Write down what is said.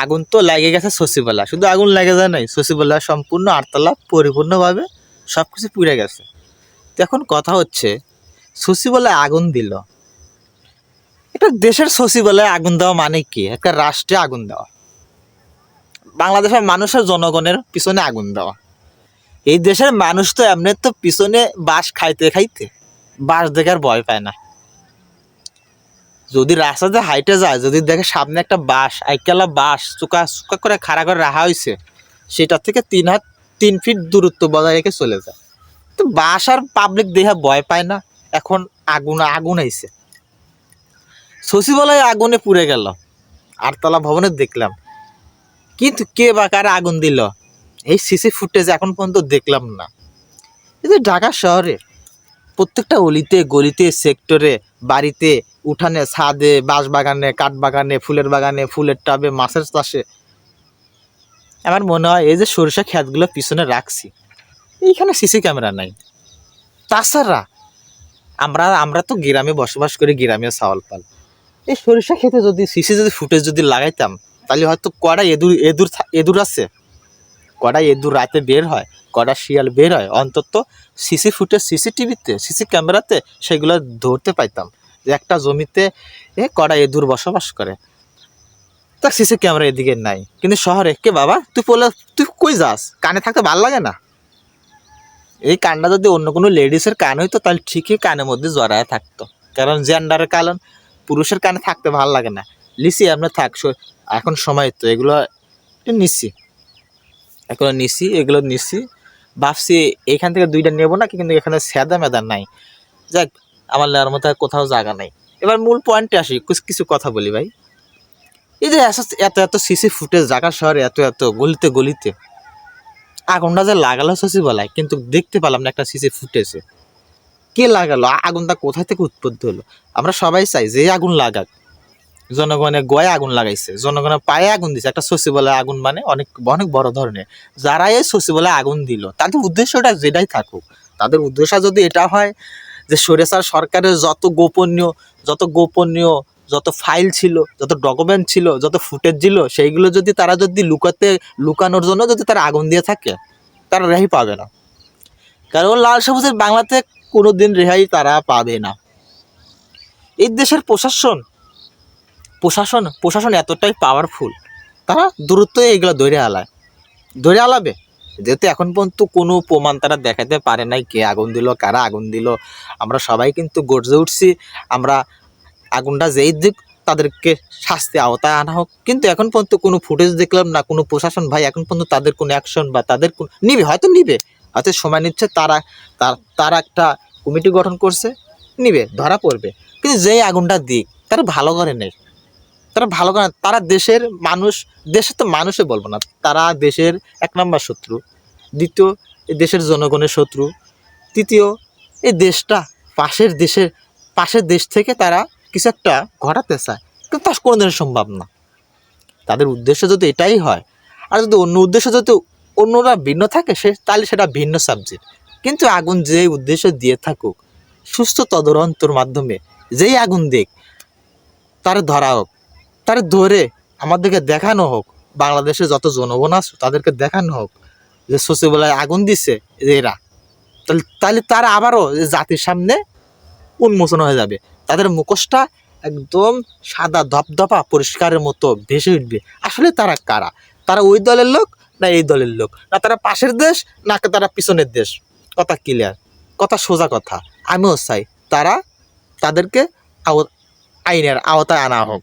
আগুন তো লেগে গেছে সচিবালয়, শুধু আগুন লেগে যায় নাই, সচিবালয় সম্পূর্ণ আটতলা পরিপূর্ণভাবে সব কিছু পুড়ে গেছে। তো এখন কথা হচ্ছে, সচিবালয় আগুন দিল, এটা দেশের সচিবালয়ে আগুন দেওয়া মানে কি? একটা রাষ্ট্রে আগুন দেওয়া, বাংলাদেশের মানুষের জনগণের পিছনে আগুন দেওয়া। এই দেশের মানুষ তো এমনি তো পিছনে বাঁশ খাইতে খাইতে বাঁশ দেখে আর ভয় পায় না। যদি রাস্তাতে হাইটে যায়, যদি দেখে সামনে একটা বাঁশ, আইকালা বাঁশ চুকা চুকা করে খাড়া করে রাখা হয়েছে, সেটা থেকে 3 ফিট দূরত্ব বজায় রেখে চলে যায়। তো বাঁশ আর পাবলিক দেখে ভয় পায় না। এখন আগুন আগুন আইছে, সচিবালয়ে আগুনে পুড়ে গেল, আটতলা ভবনে দেখলাম, কিন্তু কে বা কারা আগুন দিল এই সিসি ফুটেজ এখন পর্যন্ত দেখলাম না। এই যে ঢাকা শহরে প্রত্যেকটা অলিতে গলিতে সেক্টরে বাড়িতে উঠানে ছাদে বাঁশবাগানে কাঠবাগানে ফুলের বাগানে ফুলের টাবে মাছের চাষে, আমার মনে হয় এই যে সরিষা ক্ষেতগুলো পিছনে রাখছি এইখানে সিসি ক্যামেরা নাই। তাছাড়া আমরা তো গ্রামে বসবাস করি, গ্রামে চাওয়াল পাল, এই সরিষা ক্ষেতে যদি সিসি যদি ফুটেজ যদি লাগাইতাম, তাহলে হয়তো কড়া এদুর আছে, কড়া এদুর রাতে বের হয়, কড়া শিয়াল বের হয়, অন্তত সিসি ফুটেজ সিসিটিভিতে সিসি ক্যামেরাতে সেগুলো ধরতে পাইতাম যে একটা জমিতে কড়া এদুর বসবাস করে। তা সিসি ক্যামেরা এদিকে নাই, কিন্তু শহরে কে বাবা তুই কই যাস, কানে থাকতে ভাল লাগে না? এই কানটা যদি অন্য কোনো লেডিসের কান হইতো তাহলে ঠিকই কানের মধ্যে জড়ায় থাকতো, কারণ জেন্ডারের কারণ পুরুষের কানে থাকতে ভাল লাগে না। লিসি আমরা থাক, এখন সময় তো এগুলো নিচ্ছি, এগুলো নিচ্ছি, ভাবছি এখান থেকে 2টা নেবো না, কিন্তু এখানে স্যাদা মেদা নাই, যাক আমার নেওয়ার মতো কোথাও জায়গা নাই। এবার মূল পয়েন্টে আসি, কিছু কথা বলি ভাই। এই যে এত এত সিসি ফুটেজ ঢাকা শহরে, এত এত গলিতে গলিতে আগুনটা যে লাগালো সচিবালয়, কিন্তু দেখতে পেলাম না একটা সিসি ফুটেজে কে লাগালো, আগুনটা কোথা থেকে উৎপত্তি হলো। আমরা সবাই চাই যে আগুন লাগাক, জনগণের গয়ে আগুন লাগাইছে, জনগণের পায়ে আগুন দিছে, একটা সচিবালয় আগুন মানে অনেক অনেক বড় ধরনের। যারা এই সচিবালয় আগুন দিল তাদের উদ্দেশ্যটা যেটাই থাকুক, তাদের উদ্দেশ্য যদি এটা হয় যে স্বৈরাচার সরকারের যত ফাইল ছিল, যত ডকুমেন্ট ছিল, যত ফুটেজ ছিল, সেইগুলো যদি তারা যদি লুকানোর জন্য যদি তারা আগুন দিয়ে থাকে, তারা রেহাই পাবে না। কারণ লাল সবুজের বাংলাতে কোনোদিন রেহাই তারা পাবে না। এই দেশের প্রশাসন এতটাই পাওয়ারফুল, তারা দ্রুত এগুলো ধরে আলাবে, যেহেতু এখন পর্যন্ত কোনো প্রমাণ তারা দেখাতে পারে নাই কে আগুন দিল, কারা আগুন দিল। আমরা সবাই কিন্তু গর্জে উঠছি, আমরা আগুনটা যেই দিক তাদেরকে শাস্তি আওতায় আনা হোক, কিন্তু এখন পর্যন্ত কোনো ফুটেজ দেখলাম না। কোনো প্রশাসন ভাই এখন পর্যন্ত তাদের কোনো অ্যাকশন বা তাদের হয়তো সময় নিচ্ছে, তারা একটা কমিটি গঠন করছে, ধরা পড়বে, কিন্তু যেই আগুনটা দিক তারা ভালো করে নেই, তারা দেশের তো মানুষে বলবো না, তারা দেশের 1 নম্বর শত্রু, দ্বিতীয় এই দেশের জনগণের শত্রু, তৃতীয় এই দেশটা পাশের দেশ থেকে তারা কিছু একটা ঘটাতে চায়, কিন্তু তা কোনোদিনও সম্ভব না। তাদের উদ্দেশ্য যদি এটাই হয়, আর যদি অন্য উদ্দেশ্য যদি অন্যরা ভিন্ন থাকে তাহলে সেটা ভিন্ন সাবজেক্ট, কিন্তু আগুন যেই উদ্দেশ্য দিয়ে থাকুক, সুস্থ তদন্তর মাধ্যমে যেই আগুন দিক তারা ধরা হোক, তারা ধরে আমাদেরকে দেখানো হোক, বাংলাদেশে যত জনগণ আছে তাদেরকে দেখানো হোক যে সচিবালয়ে আগুন দিছে এরা, তাহলে তারা আবারও জাতির সামনে উন্মোচন হয়ে যাবে, তাদের মুখোশটা একদম সাদা ধপধপা পরিষ্কারের মতো ভেসে উঠবে। আসলে তারা কারা? তারা ওই দলের লোক না এই দলের লোক, না তারা পাশের দেশ না তারা পিছনের দেশ? কথা ক্লিয়ার, কথা সোজা কথা। আমিও চাই তাদেরকে আইনের আওতায় আনা হোক।